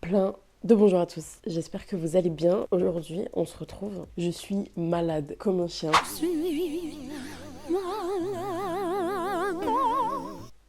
Plein de bonjour à tous, j'espère que vous allez bien. Aujourd'hui, on se retrouve. Je suis malade comme un chien.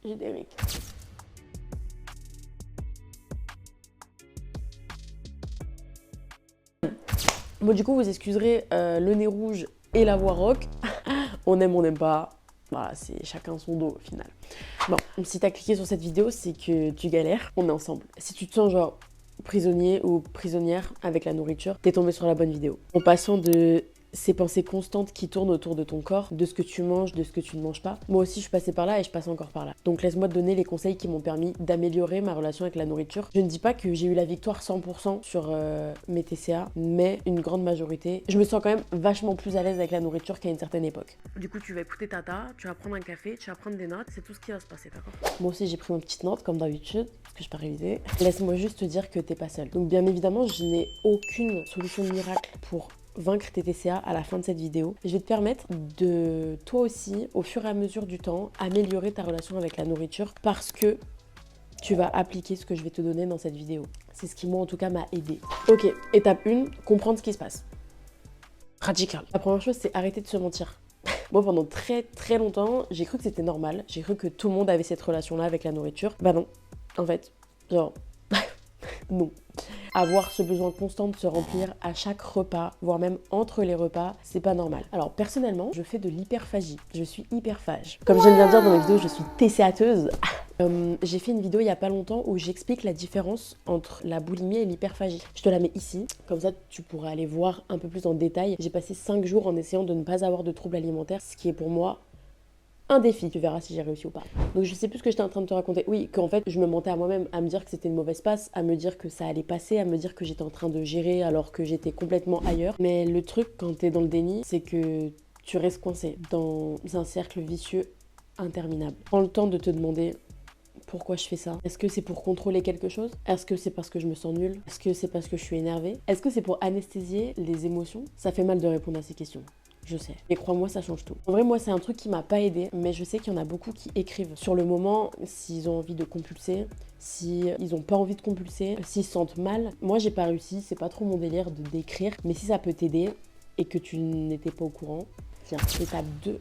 Générique. Bon, du coup, vous excuserez le nez rouge et la voix rock. On n'aime pas. Voilà, c'est chacun son dos au final. Bon, si t'as cliqué sur cette vidéo, c'est que tu galères. On est ensemble. Si tu te sens genre prisonnier ou prisonnière avec la nourriture, t'es tombé sur la bonne vidéo. En passant de ces pensées constantes qui tournent autour de ton corps, de ce que tu manges, de ce que tu ne manges pas. Moi aussi, je suis passée par là et je passe encore par là. Donc laisse-moi te donner les conseils qui m'ont permis d'améliorer ma relation avec la nourriture. Je ne dis pas que j'ai eu la victoire 100% sur mes TCA, mais une grande majorité. Je me sens quand même vachement plus à l'aise avec la nourriture qu'à une certaine époque. Du coup, tu vas écouter Tata, tu vas prendre un café, tu vas prendre des notes, c'est tout ce qui va se passer, d'accord? Moi aussi, j'ai pris mon petite note comme d'habitude, parce que je pas révisé. Laisse-moi juste te dire que t'es pas seule. Donc bien évidemment, je n'ai aucune solution miracle pour vaincre tes TCA à la fin de cette vidéo. Je vais te permettre de, toi aussi, au fur et à mesure du temps, améliorer ta relation avec la nourriture parce que tu vas appliquer ce que je vais te donner dans cette vidéo. C'est ce qui, moi, en tout cas, m'a aidé. Ok, étape 1, comprendre ce qui se passe. Radical. La première chose, c'est arrêter de se mentir. Moi, pendant très très longtemps, j'ai cru que c'était normal. J'ai cru que tout le monde avait cette relation-là avec la nourriture. Bah non, en fait, genre, non. Avoir ce besoin constant de se remplir à chaque repas, voire même entre les repas, c'est pas normal. Alors personnellement, je fais de l'hyperphagie. Je suis hyperphage. Comme j'aime bien dire dans mes vidéos, je suis TCAteuse. J'ai fait une vidéo il y a pas longtemps où j'explique la différence entre la boulimie et l'hyperphagie. Je te la mets ici, comme ça tu pourras aller voir un peu plus en détail. J'ai passé 5 jours en essayant de ne pas avoir de troubles alimentaires, ce qui est pour moi un défi. Tu verras si j'ai réussi ou pas. Donc je sais plus ce que j'étais en train de te raconter. Oui, qu'en fait je me mentais à moi-même, à me dire que c'était une mauvaise passe, à me dire que ça allait passer, à me dire que j'étais en train de gérer alors que j'étais complètement ailleurs. Mais le truc quand t'es dans le déni, c'est que tu restes coincé dans un cercle vicieux interminable. Prends le temps de te demander pourquoi je fais ça. Est-ce que c'est pour contrôler quelque chose? Est-ce que c'est parce que je me sens nulle? Est-ce que c'est parce que je suis énervée? Est-ce que c'est pour anesthésier les émotions? Ça fait mal de répondre à ces questions. Je sais. Et crois-moi, ça change tout. En vrai, moi, c'est un truc qui m'a pas aidé, mais je sais qu'il y en a beaucoup qui écrivent sur le moment s'ils ont envie de compulser, s'ils ont pas envie de compulser, s'ils se sentent mal. Moi, j'ai pas réussi, c'est pas trop mon délire de d'écrire, mais si ça peut t'aider et que tu n'étais pas au courant, tiens, étape 2.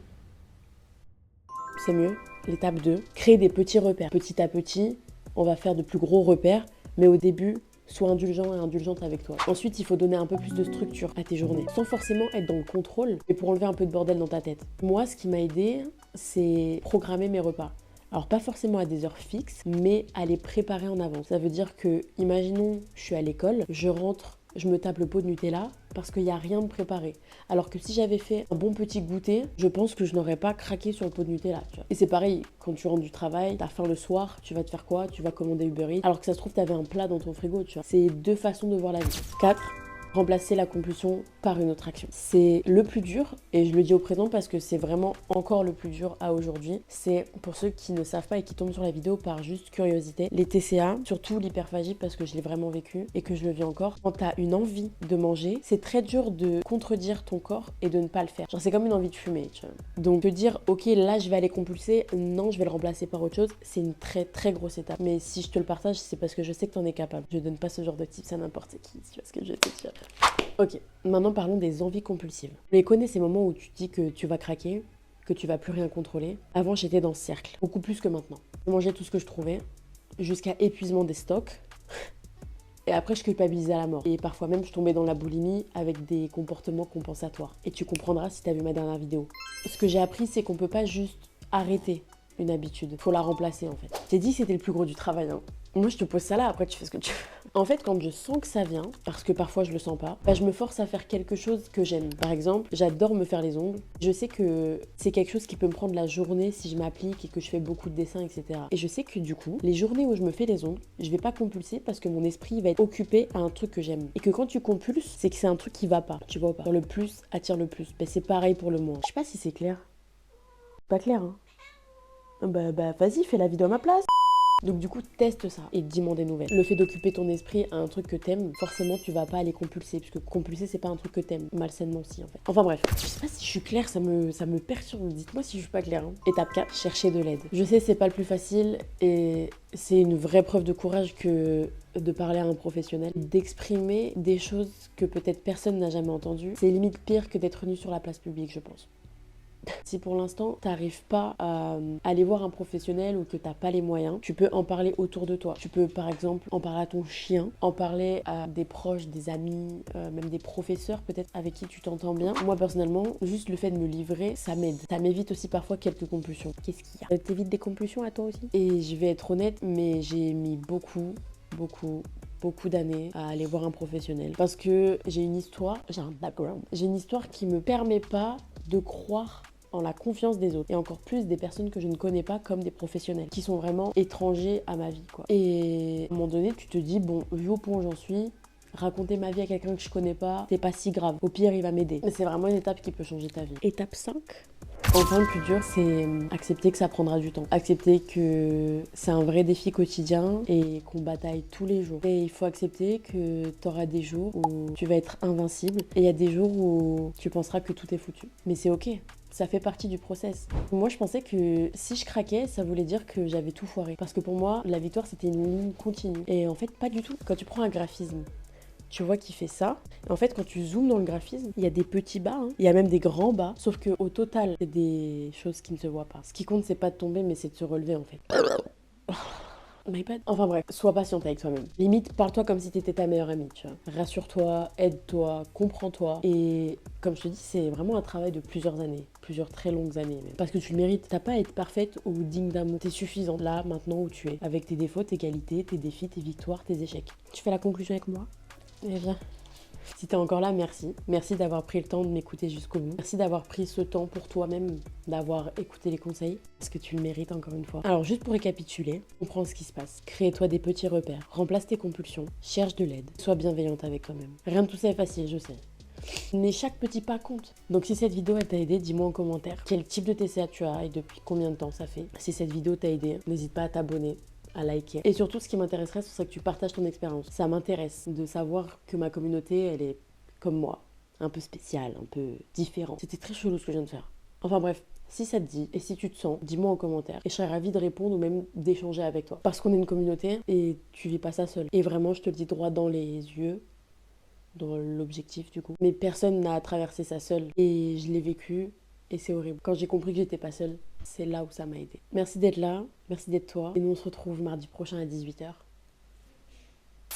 C'est mieux. L'étape 2, créer des petits repères. Petit à petit, on va faire de plus gros repères, mais au début, sois indulgent et indulgente avec toi. Ensuite, il faut donner un peu plus de structure à tes journées, sans forcément être dans le contrôle, mais pour enlever un peu de bordel dans ta tête. Moi, ce qui m'a aidé, c'est programmer mes repas. Alors pas forcément à des heures fixes, mais à les préparer en avance. Ça veut dire que, imaginons, je suis à l'école, je rentre, je me tape le pot de Nutella parce qu'il n'y a rien de préparé. Alors que si j'avais fait un bon petit goûter, je pense que je n'aurais pas craqué sur le pot de Nutella. Tu vois. Et c'est pareil, quand tu rentres du travail, t'as faim le soir, tu vas te faire quoi? Tu vas commander Uber Eats. Alors que ça se trouve, t'avais un plat dans ton frigo, tu vois. C'est deux façons de voir la vie. 4. Remplacer la compulsion par une autre action. C'est le plus dur, et je le dis au présent parce que c'est vraiment encore le plus dur à aujourd'hui. C'est pour ceux qui ne savent pas et qui tombent sur la vidéo par juste curiosité. Les TCA, surtout l'hyperphagie parce que je l'ai vraiment vécu et que je le vis encore. Quand t'as une envie de manger, c'est très dur de contredire ton corps et de ne pas le faire. Genre c'est comme une envie de fumer, tu vois. Donc te dire ok là je vais aller compulser, non je vais le remplacer par autre chose, c'est une très très grosse étape. Mais si je te le partage, c'est parce que je sais que t'en es capable. Je donne pas ce genre de tips à n'importe qui, tu vois ce que je veux te dire. Ok, maintenant parlons des envies compulsives. Tu les connais ces moments où tu te dis que tu vas craquer, que tu vas plus rien contrôler. Avant j'étais dans ce cercle, beaucoup plus que maintenant. Je mangeais tout ce que je trouvais, jusqu'à épuisement des stocks. Et après je culpabilisais à la mort. Et parfois même je tombais dans la boulimie avec des comportements compensatoires. Et tu comprendras si tu as vu ma dernière vidéo. Ce que j'ai appris c'est qu'on peut pas juste arrêter une habitude, faut la remplacer en fait. Je t'ai dit que c'était le plus gros du travail, hein. Moi je te pose ça là, après tu fais ce que tu veux. En fait, quand je sens que ça vient, parce que parfois je le sens pas, bah, je me force à faire quelque chose que j'aime. Par exemple, j'adore me faire les ongles. Je sais que c'est quelque chose qui peut me prendre la journée si je m'applique et que je fais beaucoup de dessins, etc. Et je sais que du coup, les journées où je me fais les ongles, je vais pas compulser parce que mon esprit va être occupé à un truc que j'aime. Et que quand tu compulses, c'est que c'est un truc qui va pas. Tu vois ou pas? Le plus attire le plus. Bah, c'est pareil pour le moins. Je sais pas si c'est clair. Pas clair, hein? Bah vas-y, fais la vidéo à ma place. Donc du coup, teste ça et dis-moi des nouvelles. Le fait d'occuper ton esprit à un truc que t'aimes, forcément tu vas pas aller compulser, puisque compulser c'est pas un truc que t'aimes, malsainement si en fait. Enfin bref, je sais pas si je suis claire, ça me perturbe, dites-moi si je suis pas claire. Hein. Étape 4, chercher de l'aide. Je sais c'est pas le plus facile et c'est une vraie preuve de courage que de parler à un professionnel, d'exprimer des choses que peut-être personne n'a jamais entendues. C'est limite pire que d'être nu sur la place publique, je pense. Si pour l'instant, t'arrives pas à aller voir un professionnel ou que t'as pas les moyens, tu peux en parler autour de toi. Tu peux par exemple en parler à ton chien, en parler à des proches, des amis, même des professeurs peut-être avec qui tu t'entends bien. Moi personnellement, juste le fait de me livrer, ça m'aide. Ça m'évite aussi parfois quelques compulsions. Qu'est-ce qu'il y a? T'évites des compulsions à toi aussi? Et je vais être honnête, mais j'ai mis beaucoup d'années à aller voir un professionnel parce que j'ai une histoire, j'ai un background. J'ai une histoire qui me permet pas de croire en la confiance des autres et encore plus des personnes que je ne connais pas comme des professionnels qui sont vraiment étrangers à ma vie quoi. Et à un moment donné tu te dis bon, vu au point où j'en suis, raconter ma vie à quelqu'un que je connais pas, c'est pas si grave. Au pire il va m'aider. Mais c'est vraiment une étape qui peut changer ta vie. Étape 5. Enfin, le plus dur, c'est accepter que ça prendra du temps. Accepter que c'est un vrai défi quotidien et qu'on bataille tous les jours. Et il faut accepter que tu auras des jours où tu vas être invincible et il y a des jours où tu penseras que tout est foutu. Mais c'est ok. Ça fait partie du process. Moi, je pensais que si je craquais, ça voulait dire que j'avais tout foiré. Parce que pour moi, la victoire, c'était une ligne continue. Et en fait, pas du tout. Quand tu prends un graphisme, tu vois qu'il fait ça. En fait, quand tu zoomes dans le graphisme, il y a des petits bas, hein. Il y a même des grands bas, sauf qu'au total, c'est des choses qui ne se voient pas. Ce qui compte, c'est pas de tomber, mais c'est de se relever en fait. My bad. Enfin bref, sois patiente avec toi-même. Limite, parle-toi comme si t'étais ta meilleure amie, tu vois. Rassure-toi, aide-toi, comprends-toi. Et comme je te dis, c'est vraiment un travail de plusieurs années. Plusieurs très longues années même. Parce que tu le mérites. T'as pas à être parfaite ou digne d'amour. T'es suffisante là, maintenant où tu es. Avec tes défauts, tes qualités, tes défis, tes victoires, tes échecs. Tu fais la conclusion avec moi? Eh bien, si t'es encore là, merci. Merci d'avoir pris le temps de m'écouter jusqu'au bout. Merci d'avoir pris ce temps pour toi-même, d'avoir écouté les conseils, parce que tu le mérites encore une fois. Alors juste pour récapituler, comprends ce qui se passe. Crée-toi des petits repères, remplace tes compulsions, cherche de l'aide, sois bienveillante avec toi-même. Rien de tout ça est facile, je sais. Mais chaque petit pas compte. Donc si cette vidéo elle t'a aidé, dis-moi en commentaire quel type de TCA tu as et depuis combien de temps ça fait. Si cette vidéo t'a aidé, n'hésite pas à t'abonner, à liker. Et surtout, ce qui m'intéresserait, ce serait que tu partages ton expérience. Ça m'intéresse de savoir que ma communauté, elle est comme moi, un peu spéciale, un peu différente. C'était très chelou ce que je viens de faire. Enfin bref, si ça te dit et si tu te sens, dis-moi en commentaire. Et je serais ravie de répondre ou même d'échanger avec toi. Parce qu'on est une communauté et tu vis pas ça seul. Et vraiment, je te le dis droit dans les yeux, dans l'objectif du coup. Mais personne n'a traversé ça seul. Et je l'ai vécu et c'est horrible. Quand j'ai compris que j'étais pas seule, c'est là où ça m'a aidé. Merci d'être là, merci d'être toi. Et nous on se retrouve mardi prochain à 18h.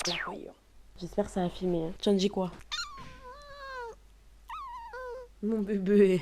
La voyure. J'espère que ça a filmé. Hein. Tu en dis quoi? Mon bébé.